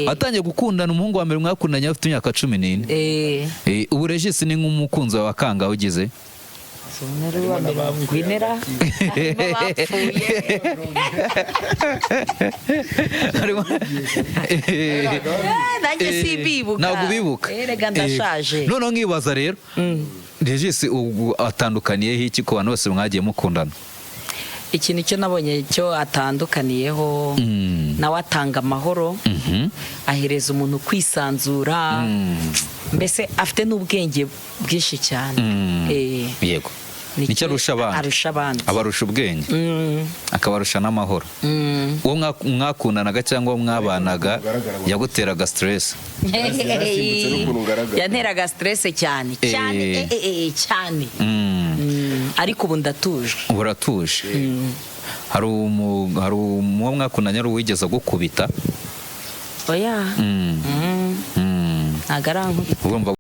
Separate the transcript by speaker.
Speaker 1: Atangiye gukundana umuhungu wa mbere mwakundanye afite imyaka 14. Ubu Regis ni nk'umukunzi wa kanga ugize.
Speaker 2: Gwinera nanjye sibibuka
Speaker 1: ntabwo bibuka
Speaker 2: erega ndashaje
Speaker 1: none nkibaza rero Regis ubu atandukaniye iki ko bantu bose mwagiye mukundana?
Speaker 2: Ikintu cyo nabonye cyo atandukaniyeho nawe atanga amahoro, ahereza umuntu kwisanzura, mbese afite n'ubwenge bwinshi cyane.
Speaker 1: Yego, nicyo arusha abandi abarusha ubwenge, akabarusha n'amahoro. Uwo mwakundanaga cyangwa mwabanaga yaguteraga stress?
Speaker 2: Yanteraga stress cyane cyane cyane, ariko ubu ndatuje.
Speaker 1: Uratuje? Hari uwo mwakundanye ari uwigeze gukubita?
Speaker 2: Oya, nagarankubita.